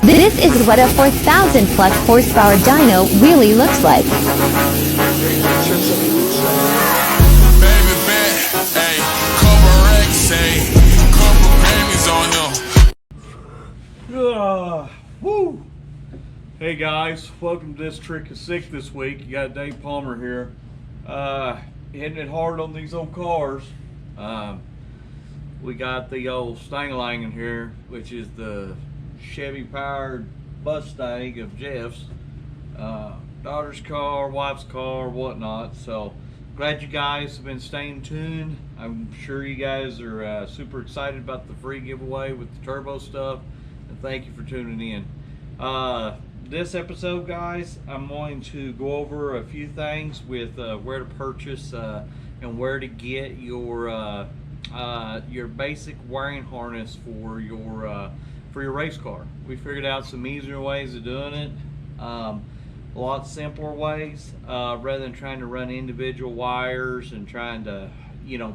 This is what a 4,000 plus horsepower dyno really looks like. Baby bet, ayy, couple racks, ayy, couple Grammys on them. Woo! Hey guys, welcome to this Trick is Sick this week. You got Dave Palmer here, hitting it hard on these old cars. We got the old Stang-a-Lang in here, which is the Chevy powered Mustang of Jeff's, daughter's car, wife's car, whatnot. So glad you guys have been staying tuned. I'm sure you guys are super excited about the free giveaway with the turbo stuff, and thank you for tuning in. This episode, guys, I'm going to go over a few things with where to purchase and where to get your basic wiring harness for your race car. We figured out some easier ways of doing it, a lot simpler ways, rather than trying to run individual wires and trying to,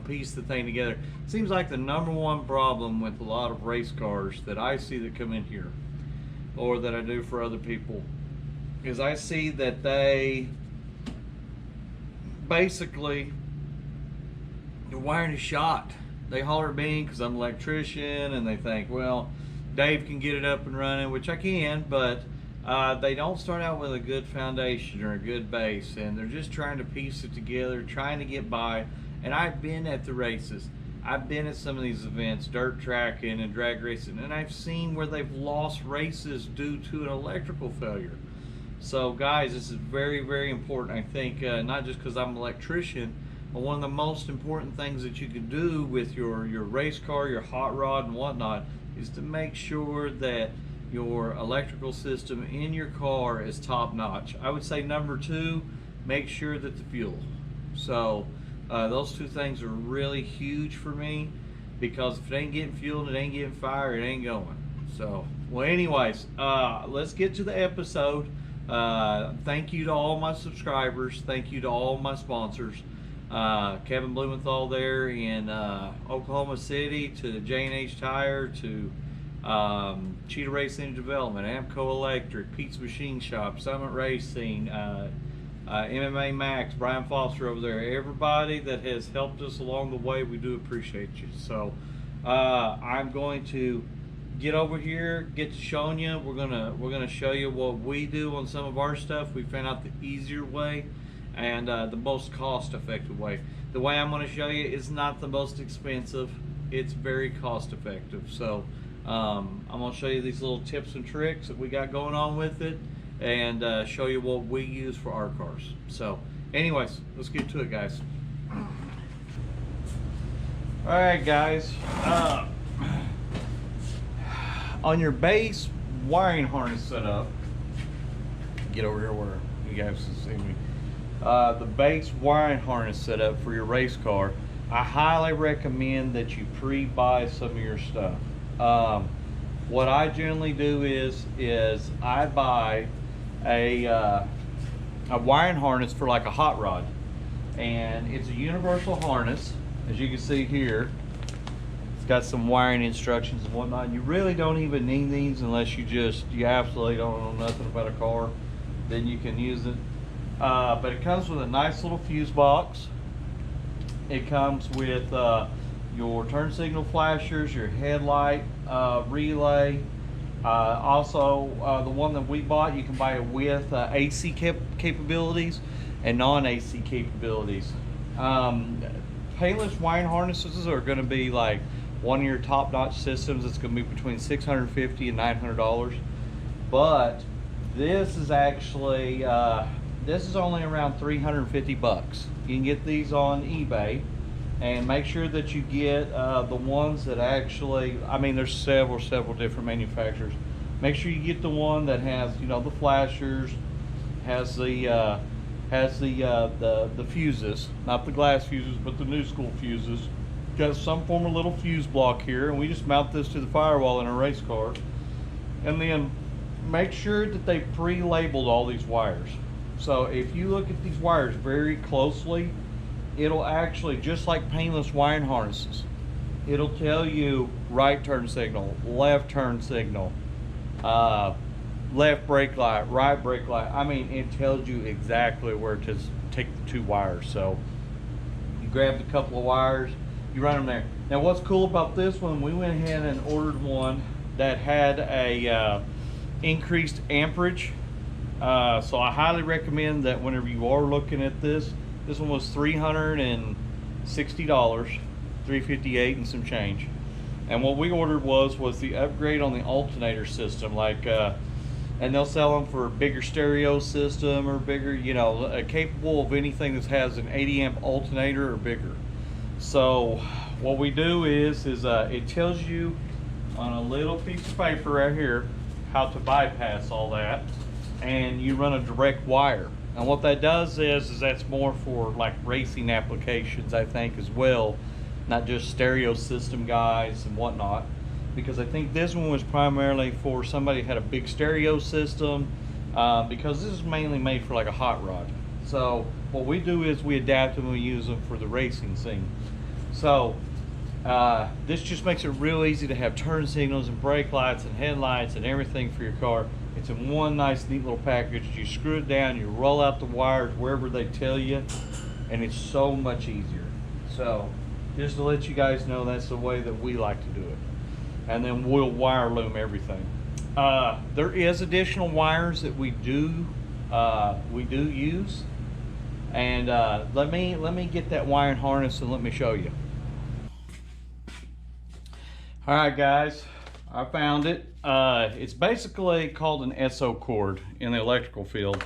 piece the thing together. Seems like the number one problem with a lot of race cars that I see that come in here, or that I do for other people, is I see that they basically, the wiring is shot. They holler at me because I'm an electrician, and they think, well, Dave can get it up and running, which I can, but they don't start out with a good foundation or a good base, and they're just trying to piece it together, trying to get by. And I've been at the races. I've been at some of these events, dirt tracking and drag racing, and I've seen where they've lost races due to an electrical failure. So guys, this is very, very important. I think not just because I'm an electrician, but one of the most important things that you can do with your race car, your hot rod and whatnot, is to make sure that your electrical system in your car is top notch. I would say number two, make sure that the fuel. So those two things are really huge for me, because if it ain't getting fuel, it ain't getting fire, it ain't going. So, well, anyways, let's get to the episode. Thank you to all my subscribers. Thank you to all my sponsors. Kevin Blumenthal there in Oklahoma City, to J&H Tire, to Cheetah Racing Development, Amco Electric, Pete's Machine Shop, Summit Racing, MMA Max, Brian Foster over there. Everybody that has helped us along the way, we do appreciate you. So I'm going to get over here, get to showing you. We're gonna show you what we do on some of our stuff. We found out the easier way and the most cost-effective way. The way I'm going to show you is not the most expensive. It's very cost-effective. So I'm going to show you these little tips and tricks that we got going on with it, and show you what we use for our cars. So anyways, let's get to it, guys. Alright guys, on your base wiring harness setup, get over here where you guys can see me. The base wiring harness setup for your race car, I highly recommend that you pre-buy some of your stuff. What I generally do is I buy a wiring harness for like a hot rod, and it's a universal harness, as you can see here. It's got some wiring instructions and whatnot. You really don't even need these unless you absolutely don't know nothing about a car. Then you can use it. But it comes with a nice little fuse box. It comes with your turn signal flashers, your headlight relay. Also, the one that we bought, you can buy it with AC capabilities and non-AC capabilities. Payless wiring harnesses are going to be like one of your top-notch systems. It's going to be between $650 and $900. But this is actually this is only around 350 bucks. You can get these on eBay, and make sure that you get the ones that actually, I mean, there's several different manufacturers. Make sure you get the one that has, the flashers, has the fuses, not the glass fuses, but the new school fuses. Got some form of little fuse block here, and we just mount this to the firewall in a race car. And then make sure that they pre-labeled all these wires. So if you look at these wires very closely, it'll actually, just like painless wiring harnesses, it'll tell you right turn signal, left turn signal, left brake light, right brake light. I mean, it tells you exactly where to take the 2 wires. So you grab a couple of wires, you run them there. Now what's cool about this one, we went ahead and ordered one that had a increased amperage. So I highly recommend that whenever you are looking at this one was $360, $358 and some change. And what we ordered was the upgrade on the alternator system, like and they'll sell them for a bigger stereo system or bigger, you know, capable of anything that has an 80 amp alternator or bigger. So what we do is it tells you on a little piece of paper right here how to bypass all that, and you run a direct wire. And what that does is that's more for like racing applications, I think, as well, not just stereo system guys and whatnot, because I think this one was primarily for somebody who had a big stereo system, because this is mainly made for like a hot rod. So what we do is we adapt them and we use them for the racing scene. So this just makes it real easy to have turn signals and brake lights and headlights and everything for your car. It's in one nice neat little package. You screw it down, you roll out the wires wherever they tell you, and it's so much easier. So just to let you guys know, that's the way that we like to do it. And then we'll wire loom everything. There is additional wires that we do use, and let me get that wiring harness and let me show you. All right, guys, I found it. It's basically called an SO cord in the electrical field.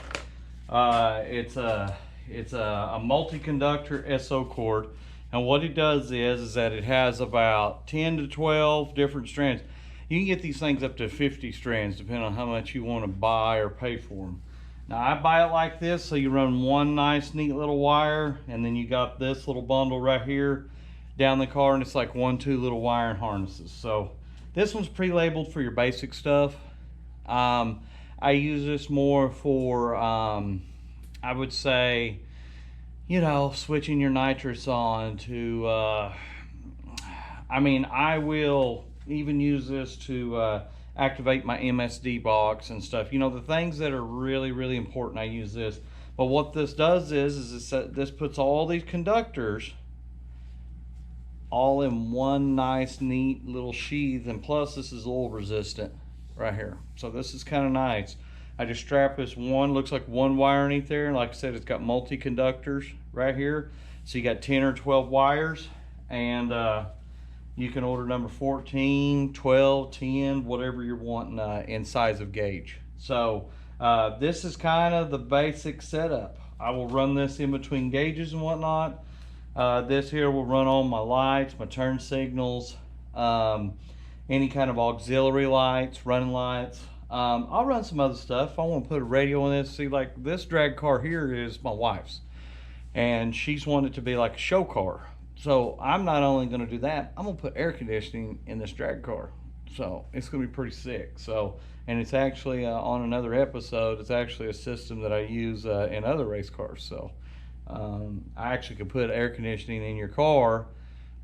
It's a multi-conductor SO cord. And what it does is that it has about 10 to 12 different strands. You can get these things up to 50 strands depending on how much you want to buy or pay for them. Now I buy it like this, so you run one nice neat little wire, and then you got this little bundle right here down the car, and it's like 1-2 little wiring harnesses. So this one's pre-labeled for your basic stuff. I use this more for I would say, you know, switching your nitrous on to, I mean, I will even use this to activate my MSD box and stuff. You know, the things that are really, really important, I use this. But what this does is this puts all these conductors all in one nice, neat little sheath, and plus this is oil resistant right here. So this is kind of nice. I just strap this one, looks like one wire underneath there, and like I said, it's got multi-conductors right here. So you got 10 or 12 wires, and you can order number 14, 12, 10, whatever you're wanting in size of gauge. So this is kind of the basic setup. I will run this in between gauges and whatnot. This here will run on my lights, my turn signals, any kind of auxiliary lights, running lights. I'll run some other stuff. I want to put a radio on this. See, like this drag car here is my wife's, and she's wanted to be like a show car. So I'm not only going to do that, I'm going to put air conditioning in this drag car. So it's going to be pretty sick. So, and it's actually on another episode, it's actually a system that I use in other race cars. So I actually could put air conditioning in your car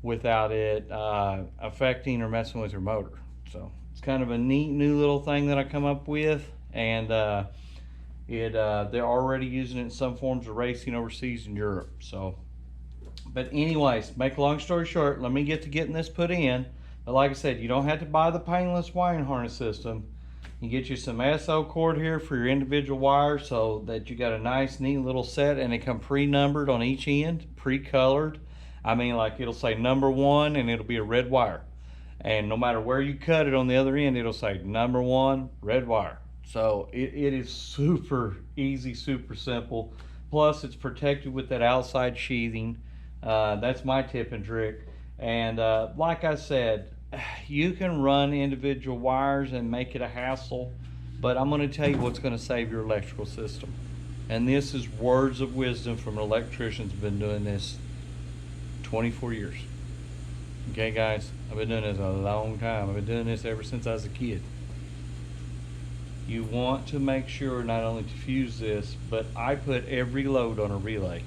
without it affecting or messing with your motor. So it's kind of a neat new little thing that I come up with, and they're already using it in some forms of racing overseas in Europe. So, but anyways, make a long story short, let me get to getting this put in. But like I said, you don't have to buy the painless wiring harness system. You get you some SO cord here for your individual wires, so that you got a nice neat little set, and they come pre-numbered on each end, pre-colored. I mean, like it'll say number 1 and it'll be a red wire. And no matter where you cut it on the other end, it'll say number 1, red wire. So it is super easy, super simple. Plus it's protected with that outside sheathing. That's my tip and trick. And like I said, you can run individual wires and make it a hassle, but I'm going to tell you what's going to save your electrical system. And this is words of wisdom from an electrician who's been doing this 24 years. Okay, guys, I've been doing this a long time. I've been doing this ever since I was a kid. You want to make sure not only to fuse this, but I put every load on a relay.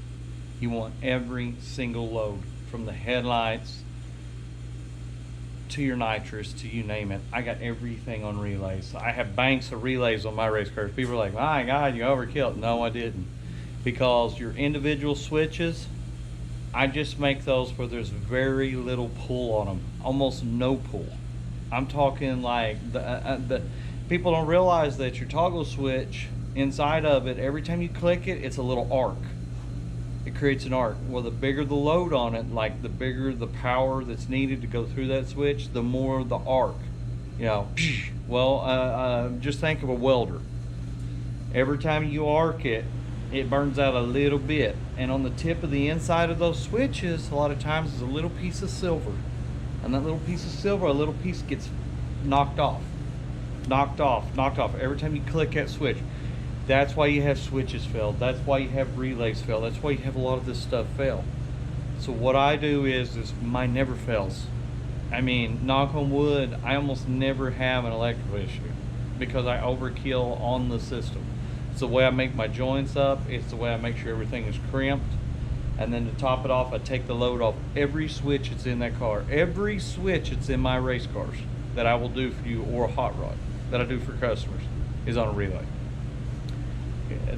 You want every single load, from the headlights to your nitrous, to you name it. I got everything on relays. I have banks of relays on my race cars. People are like, my God, you overkill it. No, I didn't. Because your individual switches, I just make those where there's very little pull on them, almost no pull. I'm talking like the people don't realize that your toggle switch, inside of it, every time you click it, it's a little arc. It creates an arc. Well, the bigger the load on it, like the bigger the power that's needed to go through that switch, the more the arc. You know, well, just think of a welder. Every time you arc it, it burns out a little bit. And on the tip of the inside of those switches, a lot of times is a little piece of silver. And that little piece of silver, a little piece gets knocked off. Knocked off. Every time you click that switch. That's why you have switches fail. That's why you have relays fail. That's why you have a lot of this stuff fail. So what I do is mine never fails. I mean, knock on wood, I almost never have an electrical issue because I overkill on the system. It's the way I make my joints up. It's the way I make sure everything is crimped. And then to top it off, I take the load off every switch that's in that car. Every switch that's in my race cars that I will do for you, or a hot rod that I do for customers, is on a relay.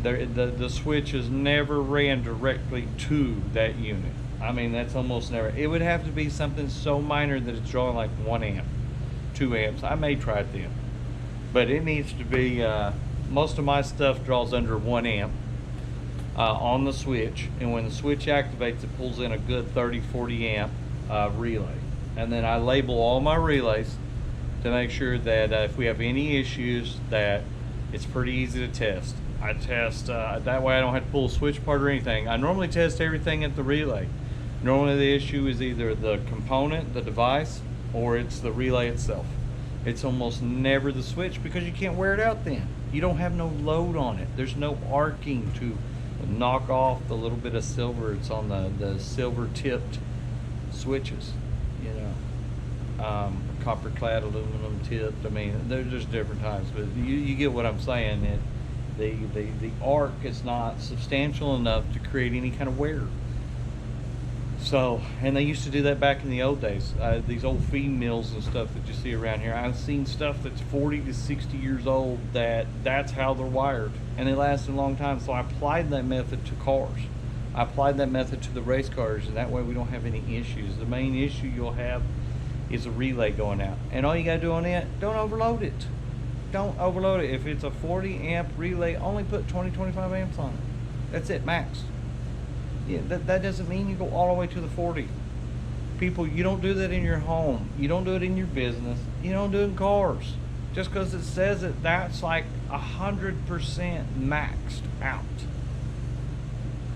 The switch is never ran directly to that unit. I mean, that's almost never. It would have to be something so minor that it's drawing like 1 amp, 2 amps. I may try it then, but it needs to be, most of my stuff draws under 1 amp on the switch, and when the switch activates, it pulls in a good 30-40 amp relay. And then I label all my relays to make sure that if we have any issues, that it's pretty easy to test. I test, that way I don't have to pull a switch part or anything. I normally test everything at the relay. Normally the issue is either the component, the device, or it's the relay itself. It's almost never the switch because you can't wear it out then. You don't have no load on it. There's no arcing to knock off the little bit of silver. It's on the silver tipped switches, you know. Copper clad, aluminum tipped. I mean, there's different types, but you get what I'm saying. The arc is not substantial enough to create any kind of wear. So, and they used to do that back in the old days. These old feed mills and stuff that you see around here, I've seen stuff that's 40 to 60 years old that's how they're wired, and they last a long time. So I applied that method to cars. I applied that method to the race cars, and that way we don't have any issues. The main issue you'll have is a relay going out, and all you gotta do on it, don't overload it. Don't overload it. If it's a 40 amp relay, only put 20-25 amps on it. That's it, max. Yeah, that doesn't mean you go all the way to the 40. People, you don't do that in your home. You don't do it in your business. You don't do it in cars. Just because it says it, that's like 100% maxed out.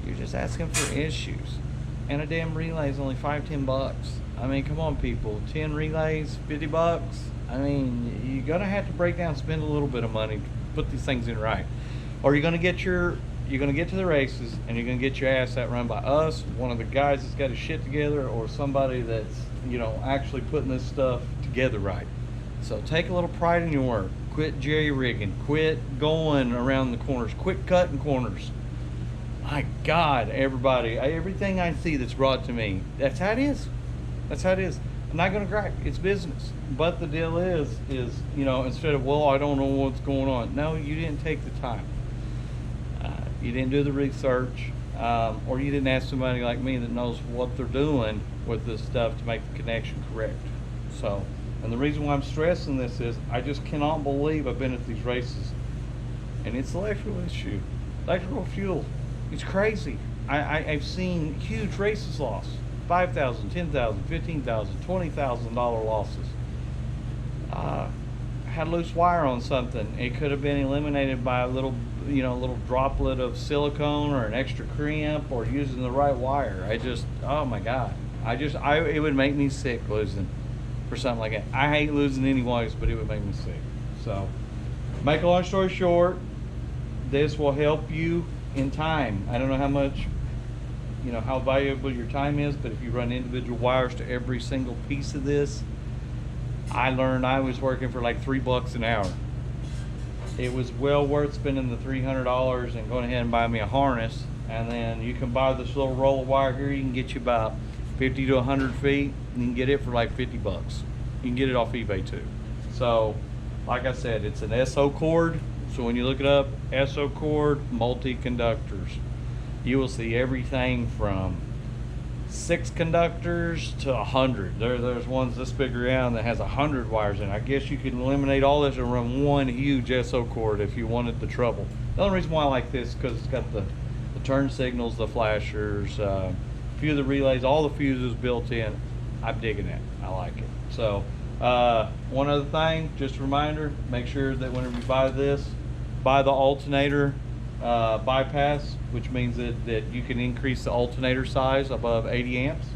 You're just asking for issues. And a damn relay is only $5-10. I mean, come on, people. 10 relays, $50. I mean, you're gonna have to break down, spend a little bit of money to put these things in right, or you're gonna get to the races and you're gonna get your ass outrun by us, one of the guys that's got his shit together, or somebody that's, you know, actually putting this stuff together right. So take a little pride in your work. Quit jerry rigging. Quit going around the corners. Quit cutting corners. My God, everybody, everything I see that's brought to me, that's how it is. That's how it is. I'm not gonna gripe. It's business. But the deal is, you know, instead of, well, I don't know what's going on. No, you didn't take the time. You didn't do the research, or you didn't ask somebody like me that knows what they're doing with this stuff to make the connection correct. So, and the reason why I'm stressing this is I just cannot believe I've been at these races, and it's electrical issue, electrical fuel. It's crazy. I've seen huge races lost. $5,000, $10,000, $15,000, $20,000 losses. Had loose wire on something. It could have been eliminated by a little droplet of silicone or an extra crimp, or using the right wire. Oh my God. It would make me sick losing for something like that. I hate losing anyways, but it would make me sick. So, make a long story short, this will help you in time. I don't know how much, how valuable your time is, but if you run individual wires to every single piece of this, I learned I was working for like $3 an hour. It was well worth spending the $300 and going ahead and buying me a harness. And then you can buy this little roll of wire here. You can get you about 50 to 100 feet, and you can get it for like $50. You can get it off eBay too. So, like I said, it's an SO cord. So when you look it up, SO cord multi-conductors, you will see everything from 6 conductors to 100. There's ones this big around that has 100 wires in. I guess you can eliminate all this and run one huge SO cord if you wanted the trouble. The only reason why I like this is because it's got the turn signals, the flashers, a few of the relays, all the fuses built in. I'm digging it. I like it. So one other thing, just a reminder, make sure that whenever you buy this, buy the alternator bypass, which means that you can increase the alternator size above 80 amps.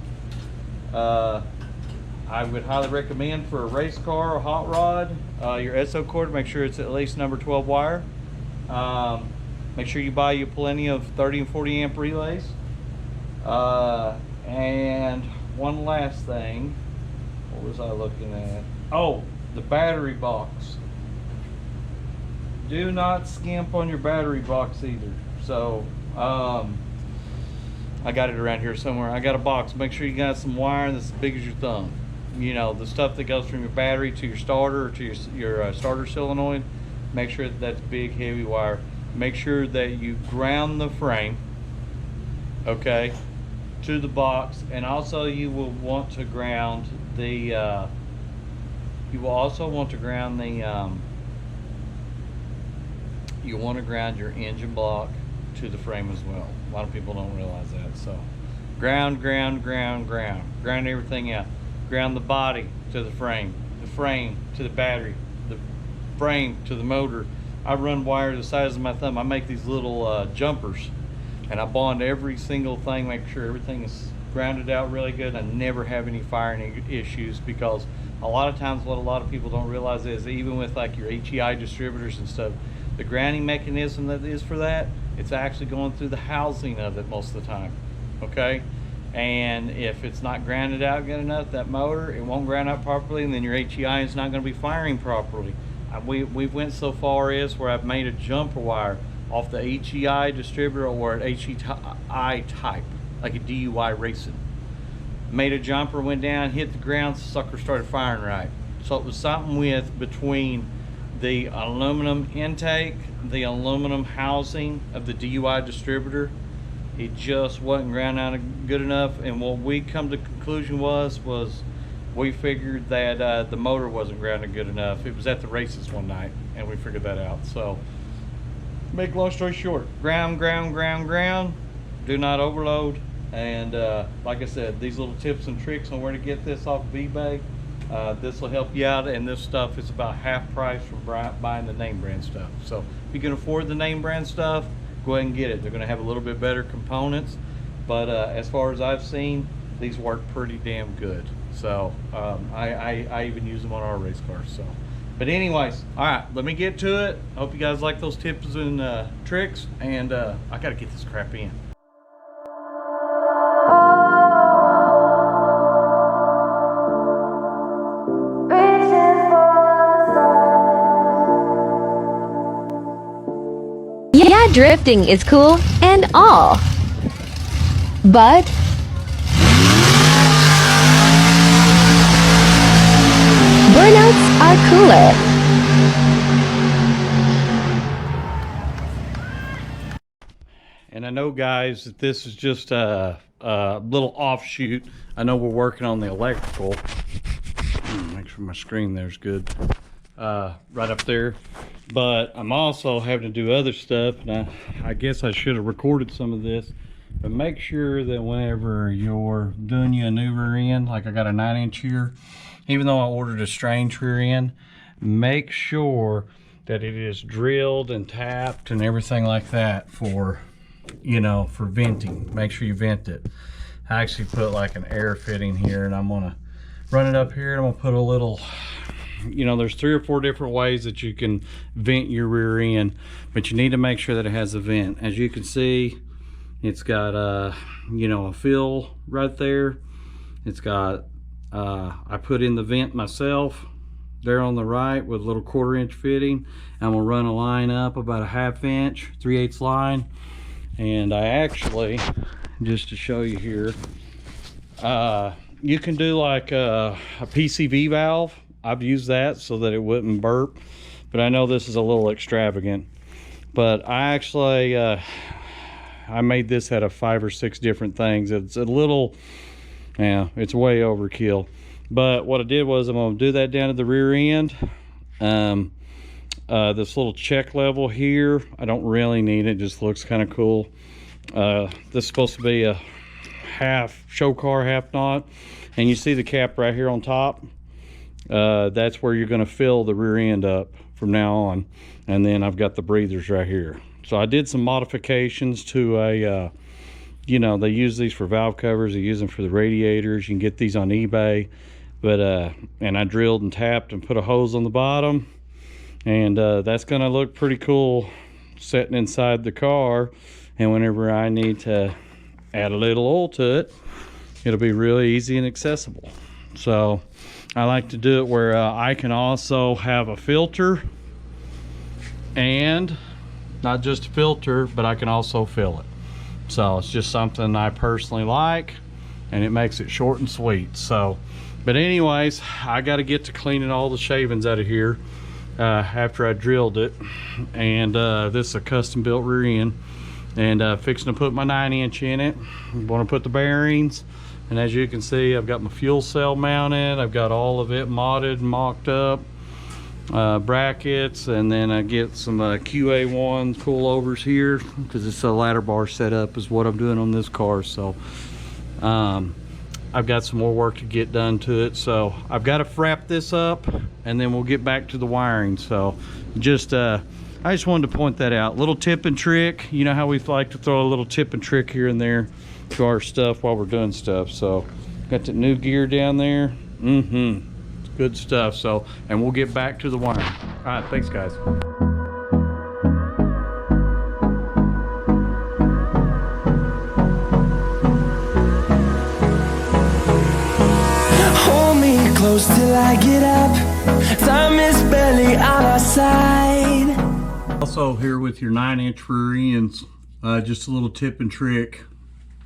I would highly recommend for a race car or hot rod, your SO cord, make sure it's at least number 12 wire. Make sure you buy you plenty of 30 and 40 amp relays. And one last thing, what was I looking at? Oh, the battery box. Do not skimp on your battery box either. So I got it around here somewhere. I got a box. Make sure you got some wire that's as big as your thumb. You know, the stuff that goes from your battery to your starter or to your starter solenoid. Make sure that's big, heavy wire. Make sure that you ground the frame, okay, to the box, and also you will want to ground the. You will also want to ground the. You want to ground your engine block to the frame as well. A lot of people don't realize that. So ground everything out. Ground the body to the frame to the battery, the frame to the motor. I run wire the size of my thumb. I make these little jumpers, and I bond every single thing, make sure everything is grounded out really good. I never have any firing issues, because a lot of times what a lot of people don't realize is, even with like your HEI distributors and stuff, the grounding mechanism that is for that, it's actually going through the housing of it most of the time, okay? And if it's not grounded out good enough, that motor, it won't ground out properly, and then your HEI is not going to be firing properly. We went so far as where I've made a jumper wire off the HEI distributor or an HEI type, like a DUI racing. Made a jumper, went down, hit the ground, sucker started firing right. So it was something with between the aluminum intake, the aluminum housing of the DUI distributor. It just wasn't ground out good enough, and what we come to conclusion was we figured that the motor wasn't grounded good enough. It was at the races one night, and we figured that out. So, make long story short, ground. Do not overload. And like I said, these little tips and tricks on where to get this off of eBay. This will help you out, and this stuff is about half price from buying the name brand stuff. So if you can afford the name brand stuff, go ahead and get it. They're going to have a little bit better components, but as far as I've seen, these work pretty damn good. So I even use them on our race cars. So, but anyways, all right, let me get to it. Hope you guys like those tips and tricks, and I got to get this crap in. Yeah, drifting is cool and all, but burnouts are cooler. And I know, guys, that this is just a little offshoot. I know we're working on the electrical. Make sure my screen there's good. Right up there. But I'm also having to do other stuff, and I guess I should have recorded some of this. But make sure that whenever you're doing you a new rear end, like I got a 9-inch here, even though I ordered a strange rear end, make sure that it is drilled and tapped and everything like that for, you know, for venting. Make sure you vent it. I actually put like an air fitting here, and I'm gonna run it up here, and I'm gonna put a little, you know, there's 3 or 4 different ways that you can vent your rear end, but you need to make sure that it has a vent. As you can see, it's got you know, a fill right there. It's got I put in the vent myself there on the right with a little 1/4 inch fitting. I'm gonna run a line up about a 1/2 inch 3/8 line, and I actually, just to show you here, you can do like a PCV valve. I've used that so that it wouldn't burp, but I know this is a little extravagant. But I actually I made this out of 5 or 6 different things. It's a little, yeah, it's way overkill. But what I did was I'm going to do that down to the rear end. This little check level here, I don't really need it, just looks kind of cool. This is supposed to be a half show car, half not. And you see the cap right here on top? That's where you're going to fill the rear end up from now on. And then I've got the breathers right here. So I did some modifications to a, you know, they use these for valve covers, they use them for the radiators. You can get these on eBay. But, and I drilled and tapped and put a hose on the bottom. And that's going to look pretty cool sitting inside the car. And whenever I need to add a little oil to it, it'll be really easy and accessible. So I like to do it where I can also have a filter, and not just a filter, but I can also fill it. So it's just something I personally like, and it makes it short and sweet. So, but anyways, I got to get to cleaning all the shavings out of here after I drilled it. And this is a custom built rear end, and fixing to put my 9-inch in it. I'm going to put the bearings, and as you can see, I've got my fuel cell mounted. I've got all of it modded and mocked up, brackets, and then I get some QA1 coilovers here because it's a ladder bar setup is what I'm doing on this car. So I've got some more work to get done to it, so I've got to wrap this up and then we'll get back to the wiring. So just I just wanted to point that out. Little tip and trick. You know how we like to throw a little tip and trick here and there to our stuff while we're doing stuff. So got the new gear down there. It's good stuff. So, and we'll get back to the wiring. All right, thanks guys. Hold me close till I get up. Time is barely on our side. Also here with your 9-inch rear ends, just a little tip and trick.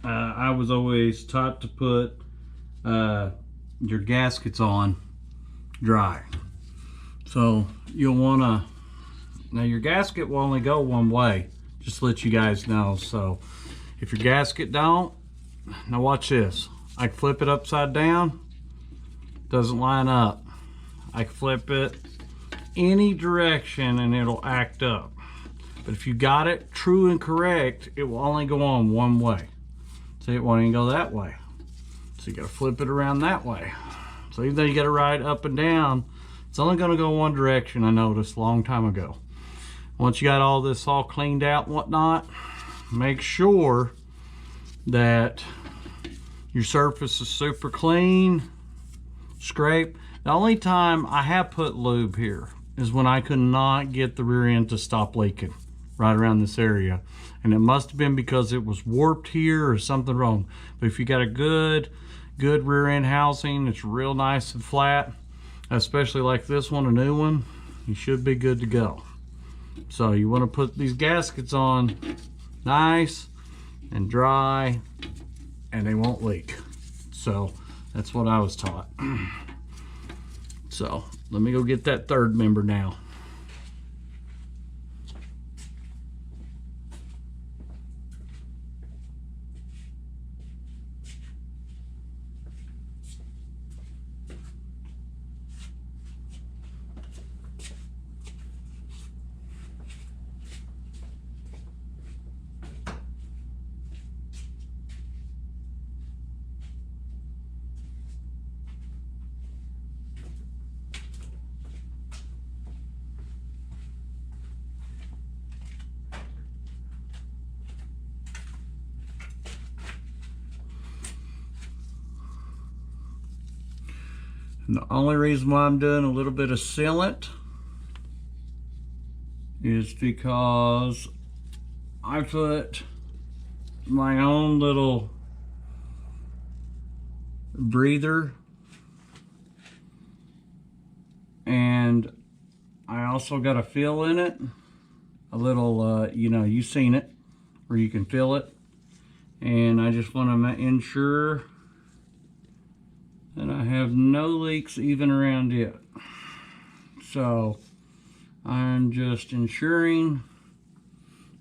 I was always taught to put your gaskets on dry. So you'll want to, now your gasket will only go one way, just to let you guys know. So if your gasket don't, now watch this. I can flip it upside down, doesn't line up. I can flip it any direction and it'll act up. But if you got it true and correct, it will only go on one way. See, it won't even go that way. So you gotta flip it around that way. So even though you gotta ride up and down, it's only gonna go one direction, I noticed a long time ago. Once you got all this all cleaned out and whatnot, make sure that your surface is super clean, scrape. The only time I have put lube here is when I could not get the rear end to stop leaking right around this area. And it must have been because it was warped here or something wrong. But if you got a good rear end housing, it's real nice and flat, especially like this one, a new one, you should be good to go. So you want to put these gaskets on nice and dry, and they won't leak. So that's what I was taught. So let me go get that third member now. And the only reason why I'm doing a little bit of sealant is because I put my own little breather, and I also got a fill in it, a little you know, you've seen it where you can fill it, and I just want to ensure and I have no leaks even around it. So I'm just ensuring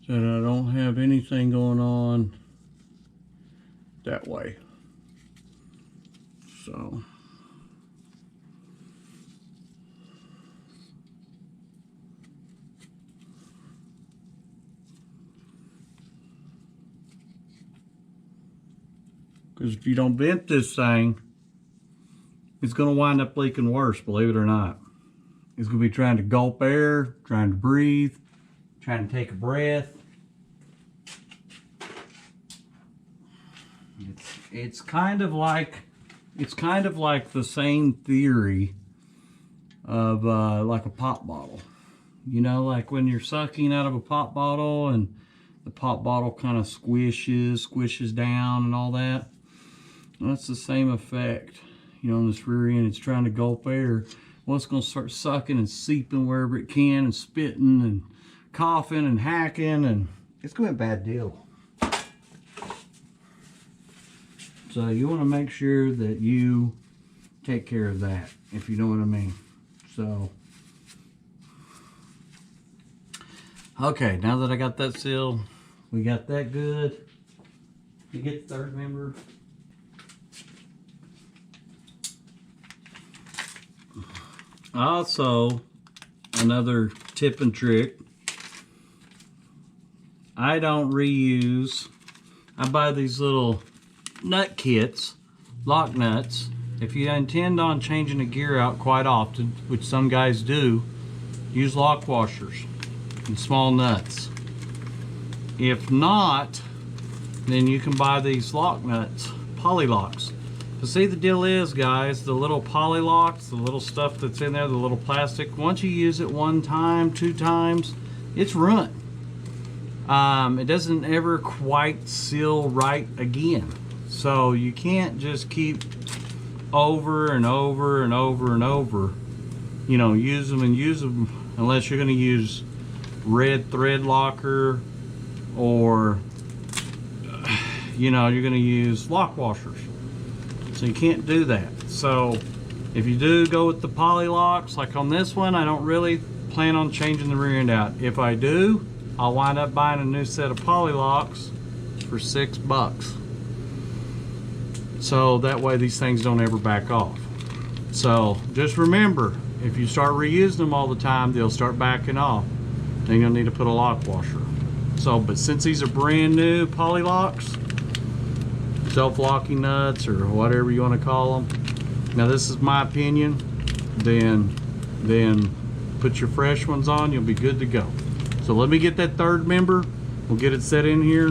that I don't have anything going on that way. So because if you don't vent this thing, it's going to wind up leaking worse, believe it or not. It's going to be trying to gulp air, trying to breathe, trying to take a breath. It's kind of like the same theory of like a pop bottle. You know, like when you're sucking out of a pop bottle and the pop bottle kind of squishes down and all that. That's the same effect, you know, on this rear end. It's trying to gulp air. Well, it's going to start sucking and seeping wherever it can and spitting and coughing and hacking, and it's going to be a bad deal. So you want to make sure that you take care of that, if you know what I mean. So, okay, now that I got that sealed, we got that good. You get the third member. Also, another tip and trick. I don't reuse. I buy these little nut kits, lock nuts. If you intend on changing a gear out quite often, which some guys do, use lock washers and small nuts. If not, then you can buy these lock nuts, poly locks. But see, the deal is, guys, the little poly locks, the little stuff that's in there, the little plastic, once you use it one time, 2 times, it's ruined. It doesn't ever quite seal right again. So you can't just keep over and over and over and over, you know, use them unless you're going to use red thread locker, or, you know, you're going to use lock washers. So you can't do that. So if you do go with the poly locks, like on this one, I don't really plan on changing the rear end out. If I do, I'll wind up buying a new set of poly locks for $6. So that way these things don't ever back off. So just remember, if you start reusing them all the time, they'll start backing off. Then you'll need to put a lock washer. So, but since these are brand new poly locks, self-locking nuts or whatever you want to call them, now this is my opinion, then put your fresh ones on, you'll be good to go. So let me get that third member, we'll get it set in here.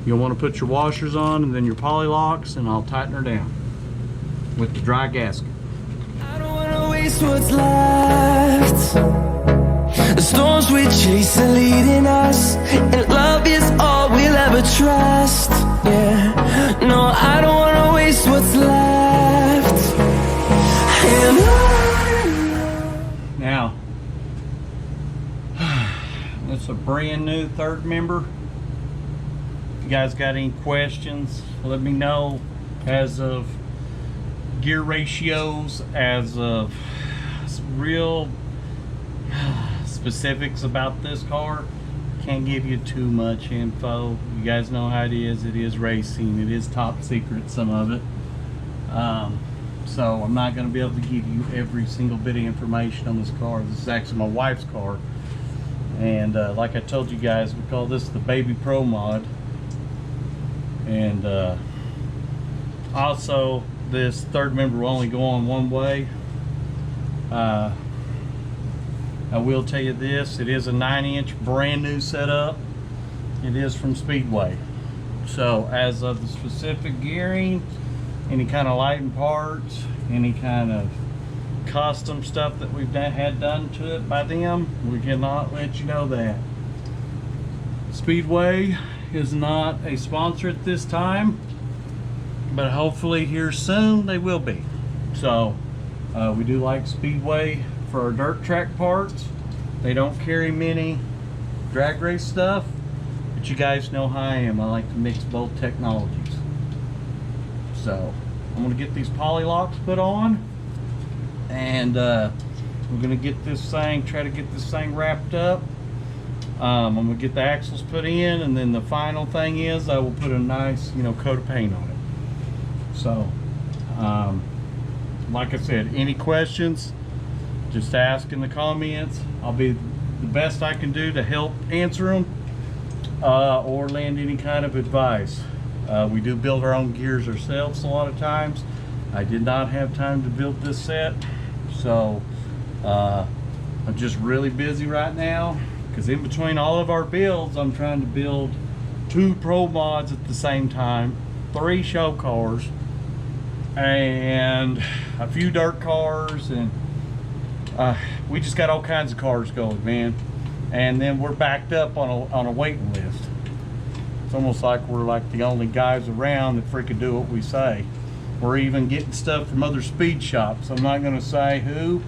You'll want to put your washers on and then your poly locks, and I'll tighten her down with the dry gasket. I don't wanna waste what's left. The storms we chase are leading us, and love is all we'll ever trust. Yeah, no, I don't wanna waste what's left. And now, it's a brand new third member. If you guys got any questions, let me know. As of gear ratios, as of real specifics about this car, can't give you too much info. You guys know how it is racing, it is top secret, some of it. So I'm not going to be able to give you every single bit of information on this car. This is actually my wife's car, and like I told you guys, we call this the Baby Pro mod. And also, this third member will only go on one way. I will tell you this, it is a 9-inch brand new setup. It is from Speedway. So as of the specific gearing, any kind of lighting parts, any kind of custom stuff that we've had done to it by them, we cannot let you know that. Speedway is not a sponsor at this time, but hopefully here soon they will be. So we do like Speedway for our dirt track parts. They don't carry many drag race stuff, but you guys know how I am. I like to mix both technologies. So I'm gonna get these poly locks put on, and we're gonna get this thing, try to get this thing wrapped up. I'm gonna get the axles put in, and then the final thing is I will put a nice, you know, coat of paint on it. So, like I said, any questions, just ask in the comments. I'll be the best I can do to help answer them, or lend any kind of advice. We do build our own gears ourselves a lot of times. I did not have time to build this set, so I'm just really busy right now, because in between all of our builds, I'm trying to build 2 pro mods at the same time, 3 show cars, and a few dirt cars, and we just got all kinds of cars going, man. And then we're backed up on a waiting list. It's almost like we're like the only guys around that freaking do what we say. We're even getting stuff from other speed shops. I'm not gonna say who,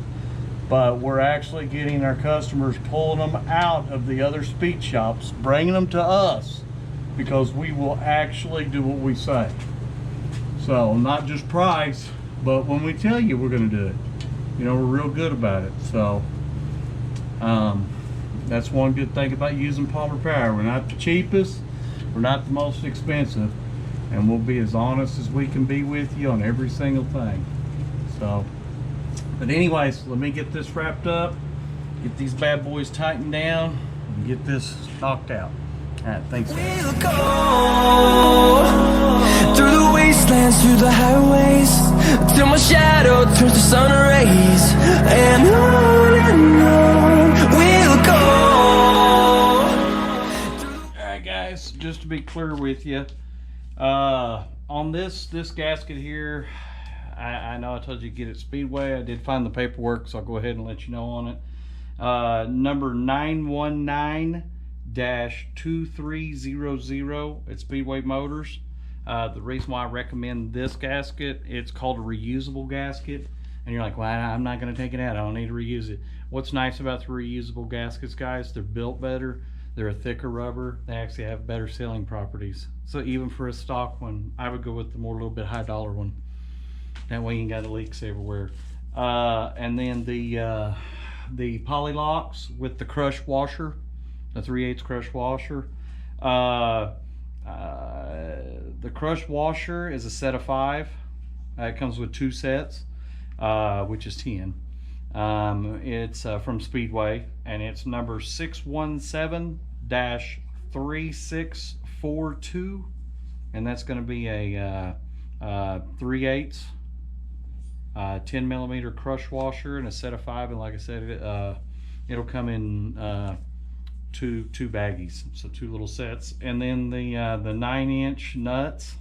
but we're actually getting our customers, pulling them out of the other speed shops, bringing them to us, because we will actually do what we say. So not just price, but when we tell you we're gonna do it, you know, we're real good about it. So that's one good thing about using Palmer Power. We're not the cheapest, we're not the most expensive, and we'll be as honest as we can be with you on every single thing. So, but anyways, let me get this wrapped up, get these bad boys tightened down, and get this knocked out. All right, thanks. We'll go through the wastelands, through the highways, till my shadow turns to sun rays, and on we'll go. All right, guys, just to be clear with you, on this gasket here, I know I told you to get it Speedway. I did find the paperwork, so I'll go ahead and let you know on it. Number 919-2300 at Speedway Motors. The reason why I recommend this gasket, it's called a reusable gasket. And you're like, well, I'm not going to take it out, I don't need to reuse it. What's nice about the reusable gaskets, guys, they're built better, they're a thicker rubber, they actually have better sealing properties. So even for a stock one, I would go with the more little bit high dollar one. That way you ain't got leaks everywhere. And then the poly locks with the crush washer, the 3/8 crush washer. The crush washer is a set of 5. It comes with 2 sets, which is 10. It's from Speedway, and it's number 617-3642, and that's going to be a 3/8 10 millimeter crush washer and a set of 5. And like I said, it'll come in two baggies, so 2 little sets. And then the 9-inch nuts,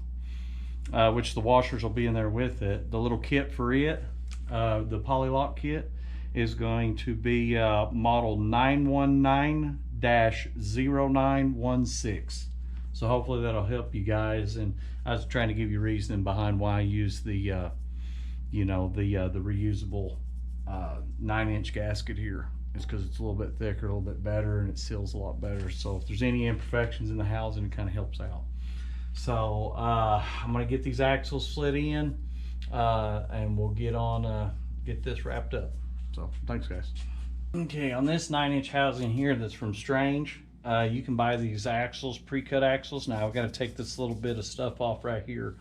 which the washers will be in there with it. The little kit for it, the poly lock kit, is going to be model 919-0916. So hopefully that'll help you guys. And I was trying to give you reasoning behind why I use the you know, the reusable 9-inch gasket here. It's because it's a little bit thicker, a little bit better, and it seals a lot better. So if there's any imperfections in the housing, it kind of helps out. So I'm gonna get these axles slid in, and we'll get on get this wrapped up. So thanks, guys. Okay, on this 9-inch housing here that's from Strange, you can buy these axles, pre-cut axles. Now I've got to take this little bit of stuff off right here,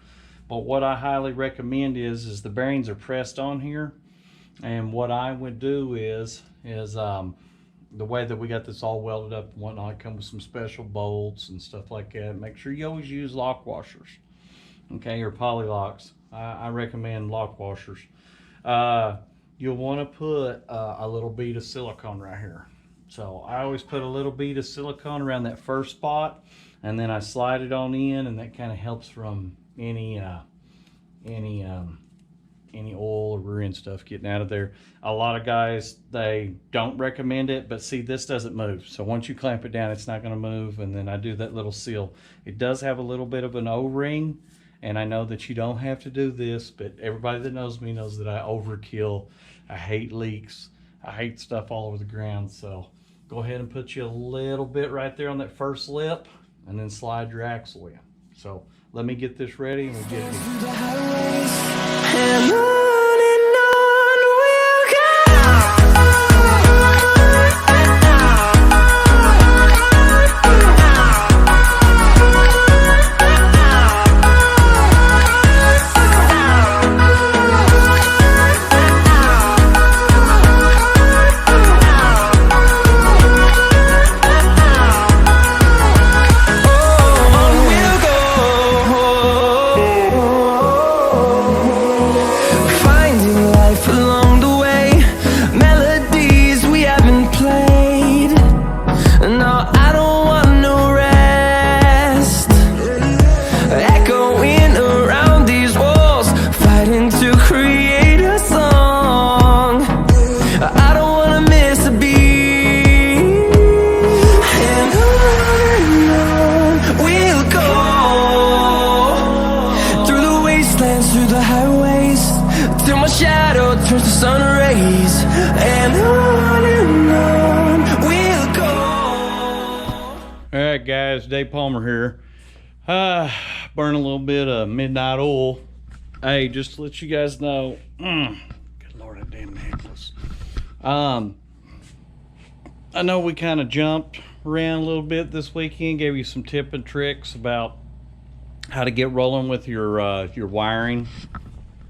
but what I highly recommend is the bearings are pressed on here. And what I would do is the way that we got this all welded up and whatnot, come with some special bolts and stuff like that. Make sure you always use lock washers, okay, or poly locks. I recommend lock washers. You'll want to put a little bead of silicone right here. So I always put a little bead of silicone around that first spot, and then I slide it on in, and that kind of helps from any oil or rear end stuff getting out of there. A lot of guys, they don't recommend it, but see, this doesn't move. So once you clamp it down, it's not going to move. And then I do that little seal. It does have a little bit of an O-ring, and I know that you don't have to do this, but everybody that knows me knows that I overkill. I hate leaks. I hate stuff all over the ground. So go ahead and put you a little bit right there on that first lip, and then slide your axle in. So let me get this ready and we'll get it. And on we'll turns to sun rays, and on we'll go. All right, guys, Dave Palmer here. Burn a little bit of midnight oil. Hey, just to let you guys know, good Lord, that damn necklace. I know we kind of jumped around a little bit this weekend, gave you some tip and tricks about how to get rolling with your wiring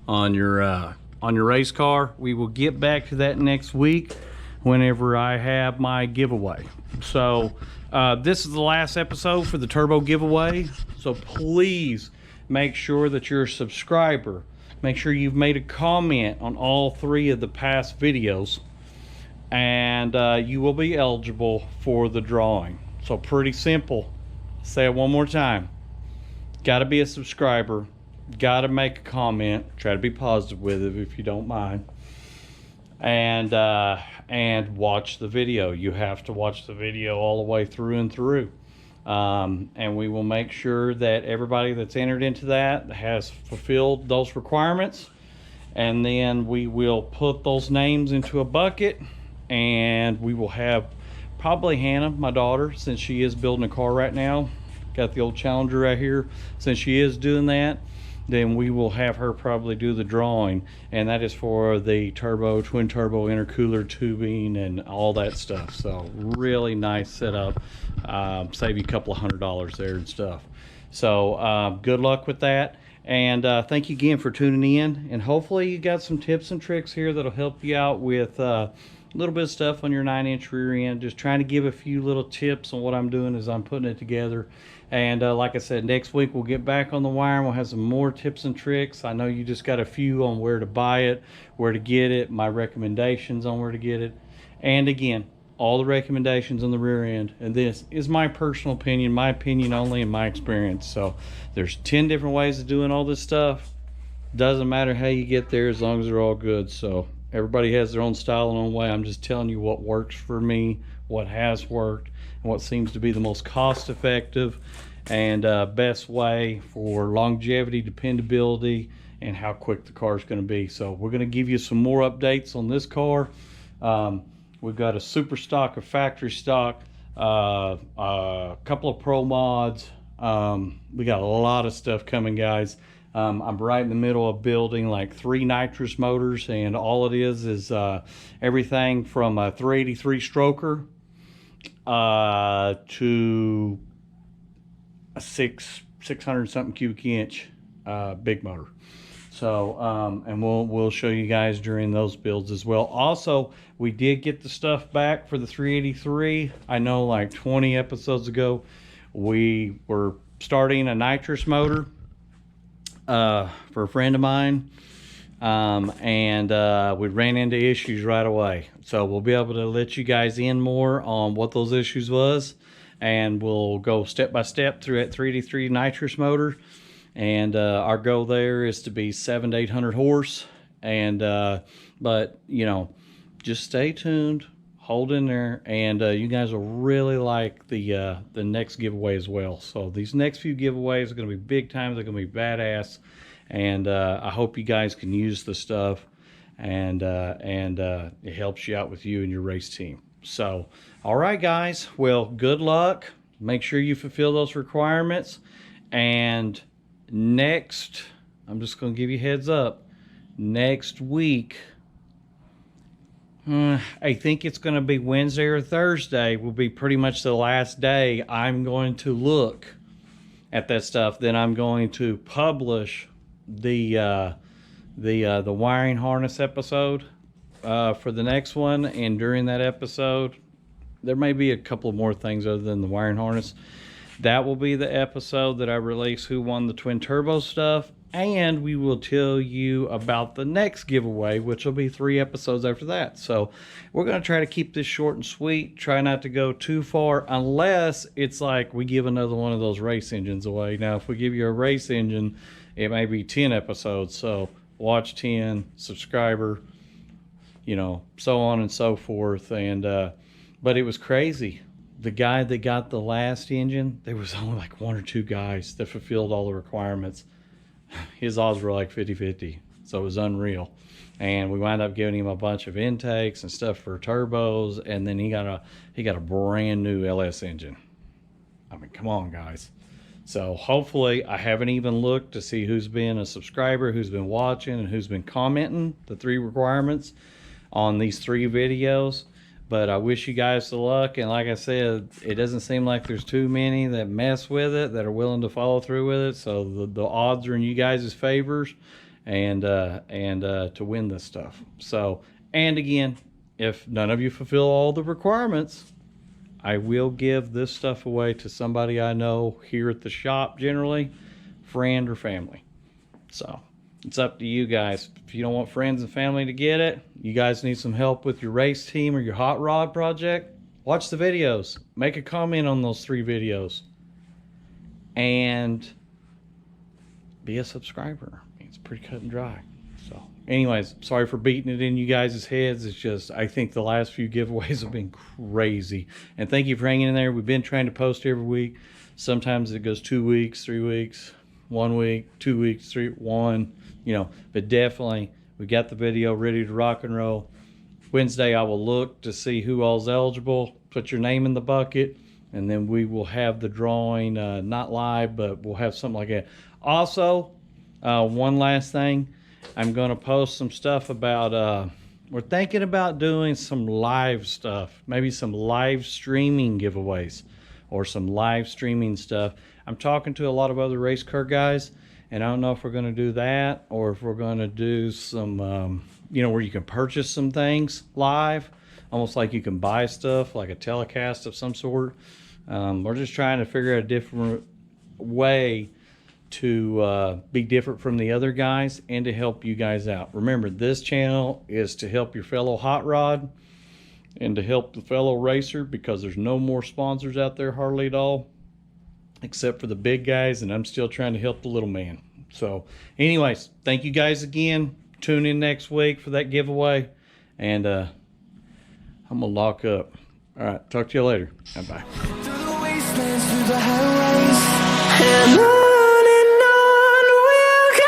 on your race car. We will get back to that next week whenever I have my giveaway. So this is the last episode for the turbo giveaway, so please make sure that you're a subscriber. Make sure you've made a comment on all 3 of the past videos, and you will be eligible for the drawing. So pretty simple. Say it one more time. Got to be a subscriber, got to make a comment, try to be positive with it if you don't mind, and watch the video. You have to watch the video all the way through and through, and we will make sure that everybody that's entered into that has fulfilled those requirements, and then we will put those names into a bucket, and we will have probably Hannah, my daughter, since she is building a car right now, got the old Challenger right here, since she is doing that, then we will have her probably do the drawing, and that is for the twin turbo intercooler tubing and all that stuff. So really nice setup, save you a couple of $100 there and stuff. So good luck with that, and thank you again for tuning in, and hopefully you got some tips and tricks here that'll help you out with a little bit of stuff on your 9-inch rear end. Just trying to give a few little tips on what I'm doing as I'm putting it together. And like I said, next week we'll get back on the wire. We'll have some more tips and tricks. I know you just got a few on where to buy it, where to get it, my recommendations on where to get it. And again, all the recommendations on the rear end. And this is my personal opinion, my opinion only, and my experience. So there's 10 different ways of doing all this stuff. Doesn't matter how you get there as long as they're all good. So everybody has their own style and own way. I'm just telling you what works for me, what has worked, and what seems to be the most cost-effective and best way for longevity, dependability, and how quick the car is going to be. So we're going to give you some more updates on this car. We've got a super stock, a factory stock, a couple of pro mods. We got a lot of stuff coming, guys. I'm right in the middle of building like 3 nitrous motors, and all it is everything from a 383 stroker to a 600 something cubic inch big motor. So and we'll show you guys during those builds as well. Also, we did get the stuff back for the 383. I know like 20 episodes ago we were starting a nitrous motor for a friend of mine, and we ran into issues right away. So we'll be able to let you guys in more on what those issues was, and we'll go step by step through that 383 nitrous motor. And our goal there is to be 700 to 800 horse, and but you know, just stay tuned, hold in there, and you guys will really like the next giveaway as well. So these next few giveaways are going to be big time. They're going to be badass, and I hope you guys can use the stuff, and it helps you out with you and your race team. So all right, guys, well, good luck. Make sure you fulfill those requirements, and next, I'm just going to give you a heads up, next week, I think it's going to be Wednesday or Thursday will be pretty much the last day I'm going to look at that stuff. Then I'm going to publish the wiring harness episode for the next one. And during that episode, there may be a couple more things other than the wiring harness. That will be the episode that I release who won the twin turbo stuff. And we will tell you about the next giveaway, which will be 3 episodes after that. So we're going to try to keep this short and sweet. Try not to go too far unless it's like we give another one of those race engines away. Now, if we give you a race engine, it may be 10 episodes. So watch 10, subscriber, you know, so on and so forth. And but it was crazy. The guy that got the last engine, there was only like 1 or 2 guys that fulfilled all the requirements. His odds were like 50-50, so it was unreal. And we wound up giving him a bunch of intakes and stuff for turbos, and then he got a brand new LS engine. I mean, come on, guys. So hopefully, I haven't even looked to see who's been a subscriber, who's been watching, and who's been commenting the 3 requirements on these 3 videos. But I wish you guys the luck, and like I said, it doesn't seem like there's too many that mess with it, that are willing to follow through with it. So the odds are in you guys' favors, and to win this stuff. So, and again, if none of you fulfill all the requirements, I will give this stuff away to somebody I know here at the shop, generally, friend or family. So it's up to you guys. If you don't want friends and family to get it, you guys need some help with your race team or your hot rod project, watch the videos. Make a comment on those 3 videos. And be a subscriber. It's pretty cut and dry. So anyways, sorry for beating it in you guys' heads. It's just, I think the last few giveaways have been crazy. And thank you for hanging in there. We've been trying to post every week. Sometimes it goes 2 weeks, 3 weeks, 1 week, 2 weeks, 3, 1, you know, but definitely we got the video ready to rock and roll. Wednesday, I will look to see who all's eligible, put your name in the bucket, and then we will have the drawing, not live, but we'll have something like that. Also, one last thing, I'm going to post some stuff about, we're thinking about doing some live stuff, maybe some live streaming giveaways or some live streaming stuff. I'm talking to a lot of other race car guys, and I don't know if we're going to do that or if we're going to do some, you know, where you can purchase some things live, almost like you can buy stuff, like a telecast of some sort. We're just trying to figure out a different way to be different from the other guys and to help you guys out. Remember, this channel is to help your fellow hot rod and to help the fellow racer, because there's no more sponsors out there hardly at all, except for the big guys, and I'm still trying to help the little man. So anyways, thank you guys again. Tune in next week for that giveaway, and I'm gonna lock up. All right, talk to you later. Bye. Through the wastelands, through the highways, and on we'll go.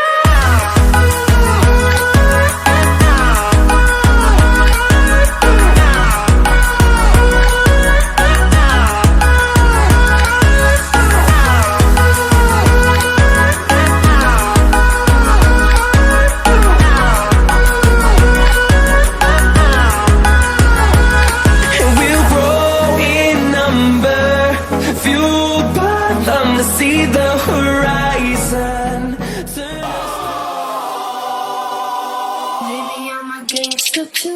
See the horizon. Maybe I'm a gangster too.